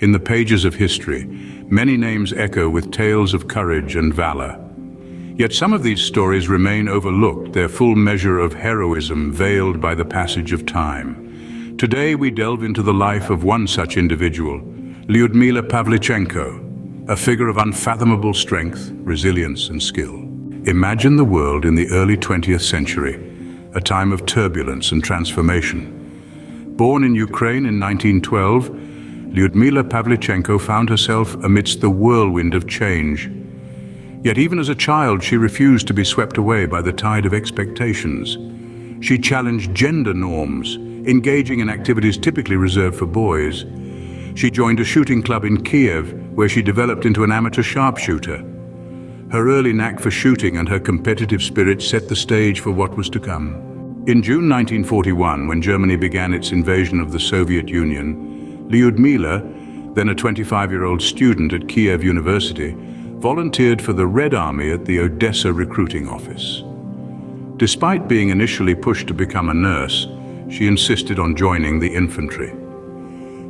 In the pages of history, many names echo with tales of courage and valor. Yet some of these stories remain overlooked, their full measure of heroism veiled by the passage of time. Today we delve into the life of one such individual, Lyudmila Pavlichenko, a figure of unfathomable strength, resilience and skill. Imagine the world in the early 20th century, a time of turbulence and transformation. Born in Ukraine in 1912, Lyudmila Pavlichenko found herself amidst the whirlwind of change. Yet even as a child, she refused to be swept away by the tide of expectations. She challenged gender norms, engaging in activities typically reserved for boys. She joined a shooting club in Kiev, where she developed into an amateur sharpshooter. Her early knack for shooting and her competitive spirit set the stage for what was to come. In June 1941, when Germany began its invasion of the Soviet Union, Lyudmila, then a 25-year-old student at Kiev University, volunteered for the Red Army at the Odessa recruiting office. Despite being initially pushed to become a nurse, she insisted on joining the infantry.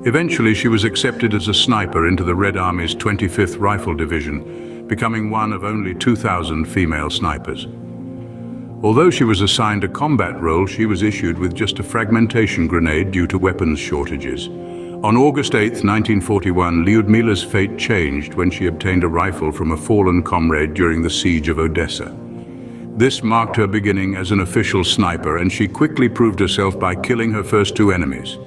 Eventually, she was accepted as a sniper into the Red Army's 25th Rifle Division, becoming one of only 2,000 female snipers. Although she was assigned a combat role, she was issued with just a fragmentation grenade due to weapons shortages. On August 8, 1941, Lyudmila's fate changed when she obtained a rifle from a fallen comrade during the siege of Odessa. This marked her beginning as an official sniper, and she quickly proved herself by killing her first two enemies.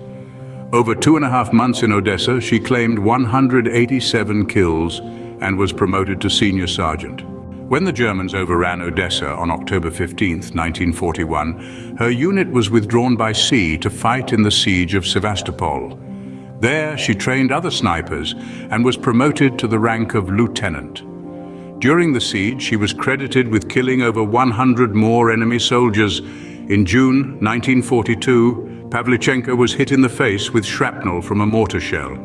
Over 2.5 months in Odessa, she claimed 187 kills and was promoted to senior sergeant. When the Germans overran Odessa on October 15, 1941, her unit was withdrawn by sea to fight in the siege of Sevastopol. There, she trained other snipers and was promoted to the rank of lieutenant. During the siege, she was credited with killing over 100 more enemy soldiers. In June 1942, Pavlichenko was hit in the face with shrapnel from a mortar shell.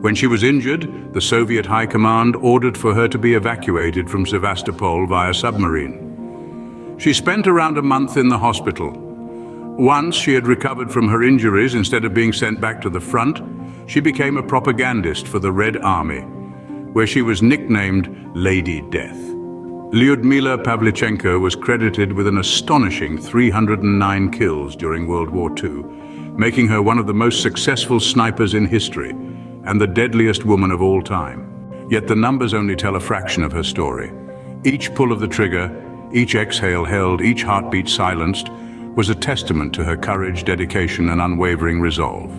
When she was injured, the Soviet High Command ordered for her to be evacuated from Sevastopol via submarine. She spent around a month in the hospital. Once she had recovered from her injuries, instead of being sent back to the front, she became a propagandist for the Red Army, where she was nicknamed Lady Death. Lyudmila Pavlichenko was credited with an astonishing 309 kills during World War II, making her one of the most successful snipers in history and the deadliest woman of all time. Yet the numbers only tell a fraction of her story. Each pull of the trigger, each exhale held, each heartbeat silenced, was a testament to her courage, dedication, and unwavering resolve.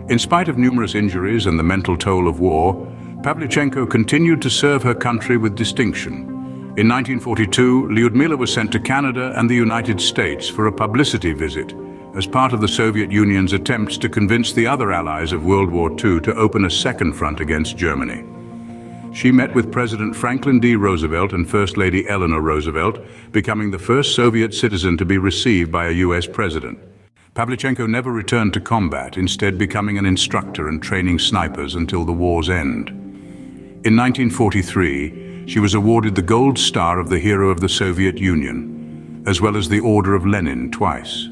In spite of numerous injuries and the mental toll of war, Pavlichenko continued to serve her country with distinction. In 1942, Lyudmila was sent to Canada and the United States for a publicity visit as part of the Soviet Union's attempts to convince the other allies of World War II to open a second front against Germany. She met with President Franklin D. Roosevelt and First Lady Eleanor Roosevelt, becoming the first Soviet citizen to be received by a U.S. president. Pavlichenko never returned to combat, instead becoming an instructor and training snipers until the war's end. In 1943, she was awarded the Gold Star of the Hero of the Soviet Union, as well as the Order of Lenin twice.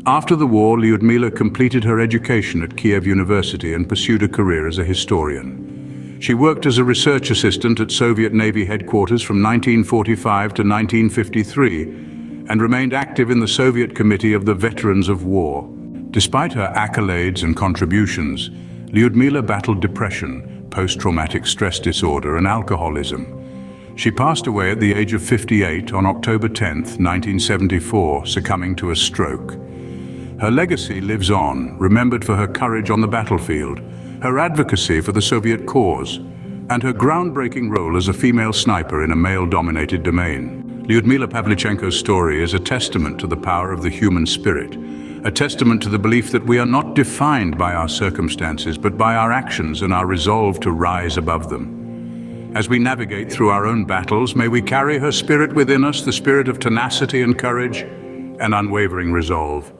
After the war, Lyudmila completed her education at Kiev University and pursued a career as a historian. She worked as a research assistant at Soviet Navy headquarters from 1945 to 1953, and remained active in the Soviet Committee of the Veterans of War. Despite her accolades and contributions, Lyudmila battled depression, post-traumatic stress disorder, and alcoholism. She passed away at the age of 58 on October 10, 1974, succumbing to a stroke. Her legacy lives on, remembered for her courage on the battlefield, her advocacy for the Soviet cause, and her groundbreaking role as a female sniper in a male-dominated domain. Lyudmila Pavlichenko's story is a testament to the power of the human spirit, a testament to the belief that we are not defined by our circumstances, but by our actions and our resolve to rise above them. As we navigate through our own battles, may we carry her spirit within us, the spirit of tenacity and courage and unwavering resolve.